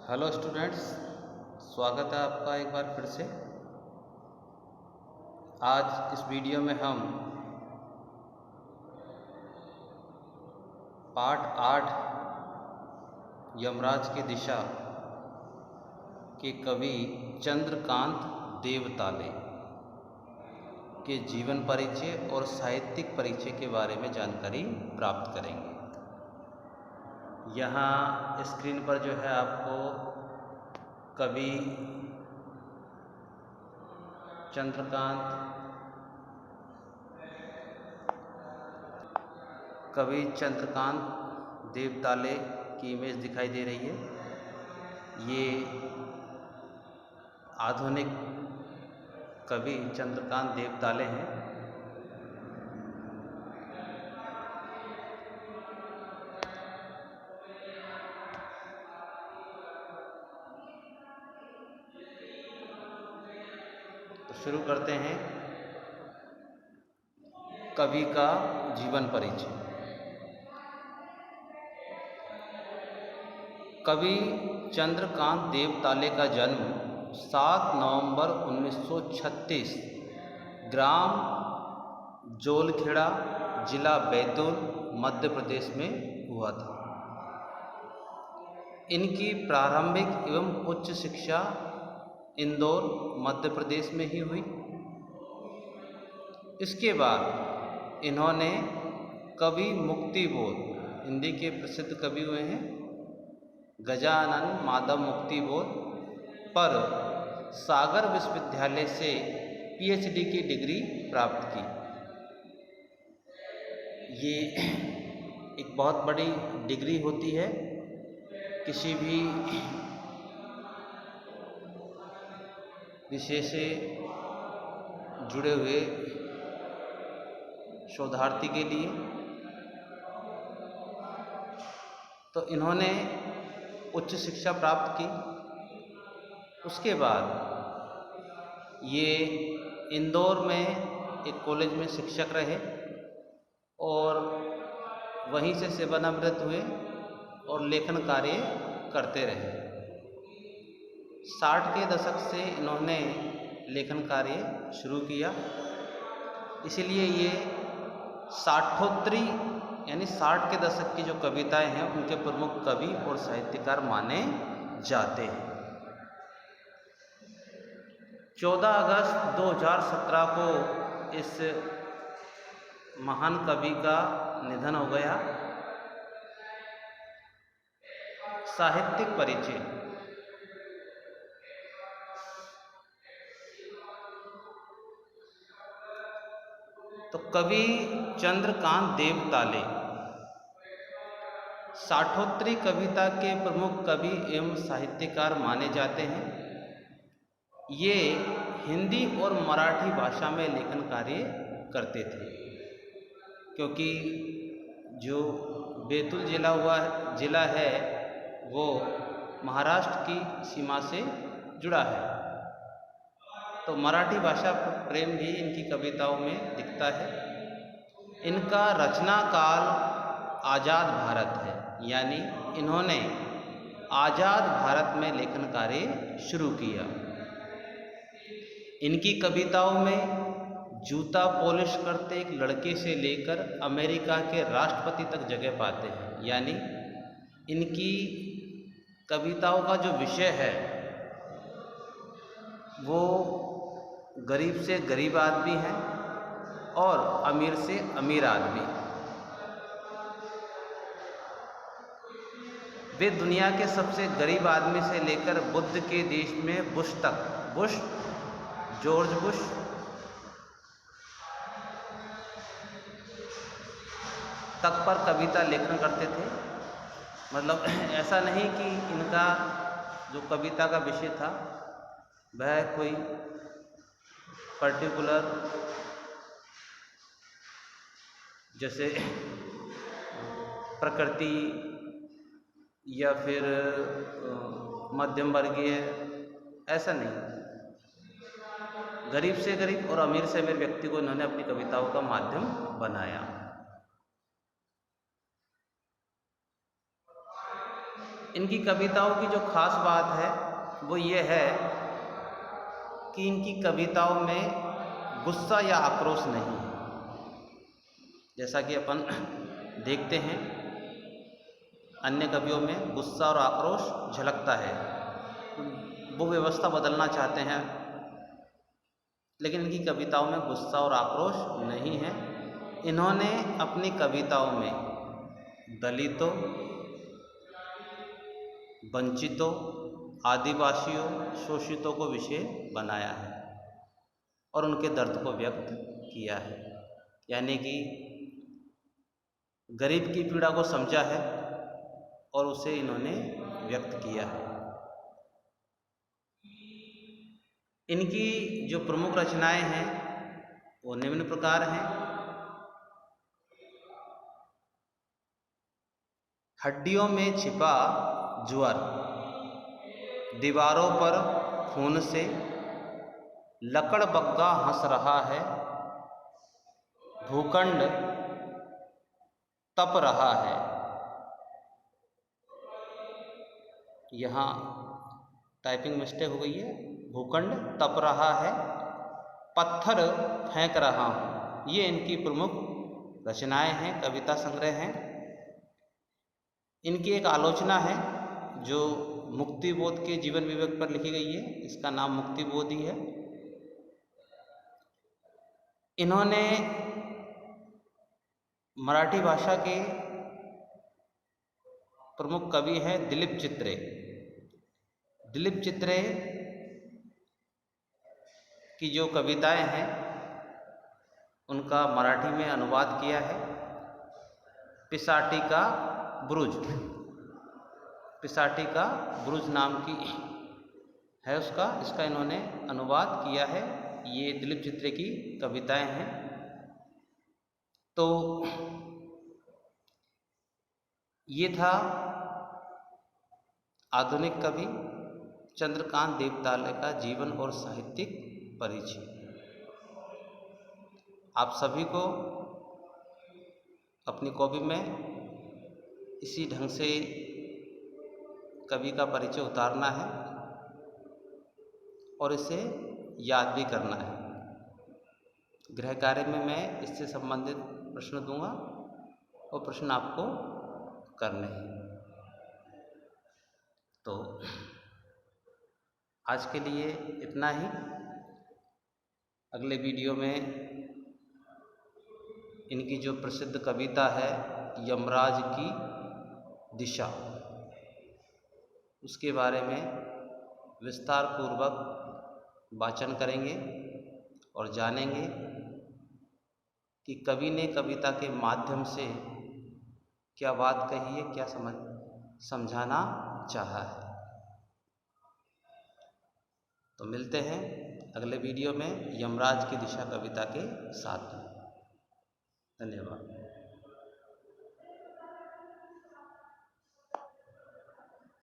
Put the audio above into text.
Hello students, स्वागत है आपका एक बार फिर से। आज इस वीडियो में हम पाठ 8 यमराज की दिशा के कवि चंद्रकांत देवताले के जीवन परिचय और साहित्यिक परिचय के बारे में जानकारी प्राप्त करेंगे। यहाँ स्क्रीन पर जो है आपको कवि चंद्रकांत देवताले की इमेज दिखाई दे रही है। ये आधुनिक कवि चंद्रकांत देवताले हैं। तो शुरू करते हैं कवि का जीवन परिचय। कवि चंद्रकांत देवताले का जन्म 7 नवंबर 1936 ग्राम जोलखेड़ा, जिला बैतूल, मध्य प्रदेश में हुआ था। इनकी प्रारंभिक एवं उच्च शिक्षा इंदौर, मध्य प्रदेश में ही हुई। इसके बाद इन्होंने कवि मुक्तिबोध, हिंदी के प्रसिद्ध कवि हुए हैं गजानन माधव मुक्तिबोध, पर सागर विश्वविद्यालय से पीएचडी की डिग्री प्राप्त की। ये एक बहुत बड़ी डिग्री होती है किसी भी विषय से जुड़े हुए शोधार्थी के लिए। तो इन्होंने उच्च शिक्षा प्राप्त की। उसके बाद ये इंदौर में एक कॉलेज में शिक्षक रहे और वहीं से सेवानिवृत्त हुए और लेखन कार्य करते रहे। 60 के दशक से इन्होंने लेखन कार्य शुरू किया, इसीलिए ये साठोत्तरी यानी 60 के दशक की जो कविताएं हैं उनके प्रमुख कवि और साहित्यकार माने जाते हैं। 14 अगस्त 2017 को इस महान कवि का निधन हो गया। साहित्यिक परिचय। तो कवि चंद्रकांत देवताले साठोत्तरी कविता के प्रमुख कवि एवं साहित्यकार माने जाते हैं। ये हिंदी और मराठी भाषा में लेखन कार्य करते थे, क्योंकि जो बैतूल जिला है वो महाराष्ट्र की सीमा से जुड़ा है। तो मराठी भाषा पर प्रेम भी इनकी कविताओं में दिखता है। इनका रचना काल आज़ाद भारत है, यानी इन्होंने आज़ाद भारत में लेखन कार्य शुरू किया। इनकी कविताओं में जूता पॉलिश करते एक लड़के से लेकर अमेरिका के राष्ट्रपति तक जगह पाते हैं। यानी इनकी कविताओं का जो विषय है वो गरीब से गरीब आदमी है और अमीर से अमीर आदमी। वे दुनिया के सबसे गरीब आदमी से लेकर बुद्ध के देश में बुश तक, जॉर्ज बुश तक पर कविता लेखन करते थे। मतलब ऐसा नहीं कि इनका जो कविता का विषय था वह कोई पर्टिकुलर, जैसे प्रकृति या फिर मध्यम वर्गीय, ऐसा नहीं। गरीब से गरीब और अमीर से अमीर व्यक्ति को इन्होंने अपनी कविताओं का माध्यम बनाया। इनकी कविताओं की जो खास बात है वो ये है कि इनकी कविताओं में गुस्सा या आक्रोश नहीं है। जैसा कि अपन देखते हैं अन्य कवियों में गुस्सा और आक्रोश झलकता है, वो व्यवस्था बदलना चाहते हैं, लेकिन इनकी कविताओं में गुस्सा और आक्रोश नहीं है। इन्होंने अपनी कविताओं में दलितों, वंचितों, आदिवासियों, शोषितों को विषय बनाया है और उनके दर्द को व्यक्त किया है, यानी कि गरीब की पीड़ा को समझा है और उसे इन्होंने व्यक्त किया है। इनकी जो प्रमुख रचनाएं हैं वो निम्न प्रकार हैं। हड्डियों में छिपा ज्वर, दीवारों पर खून से लकड़बग्गा हंस रहा है, भूखंड तप रहा है। यहाँ टाइपिंग मिस्टेक हो गई है, भूखंड तप रहा है, पत्थर फेंक रहा हूँ। ये इनकी प्रमुख रचनाएं हैं, कविता संग्रह हैं। इनकी एक आलोचना है जो मुक्तिबोध के जीवन विवेक पर लिखी गई है, इसका नाम मुक्तिबोध ही है। इन्होंने मराठी भाषा के प्रमुख कवि हैं दिलीप चित्रे। दिलीप चित्रे की जो कविताएं हैं उनका मराठी में अनुवाद किया है। पिसाटी का बुरुज, पिसाटी का बुरुज नाम की है इसका इन्होंने अनुवाद किया है। ये दिलीप चित्रे की कविताएं हैं। तो ये था आधुनिक कवि चंद्रकांत देवताले का जीवन और साहित्यिक परिचय। आप सभी को अपनी कॉपी में इसी ढंग से कवि का परिचय उतारना है और इसे याद भी करना है। गृह कार्य में मैं इससे संबंधित प्रश्न दूंगा और प्रश्न आपको करने हैं। तो आज के लिए इतना ही। अगले वीडियो में इनकी जो प्रसिद्ध कविता है यमराज की दिशा, उसके बारे में विस्तार पूर्वक वाचन करेंगे और जानेंगे कि कवि ने कविता के माध्यम से क्या बात कही है, क्या समझाना चाहा है। तो मिलते हैं अगले वीडियो में यमराज की दिशा कविता के साथ। धन्यवाद।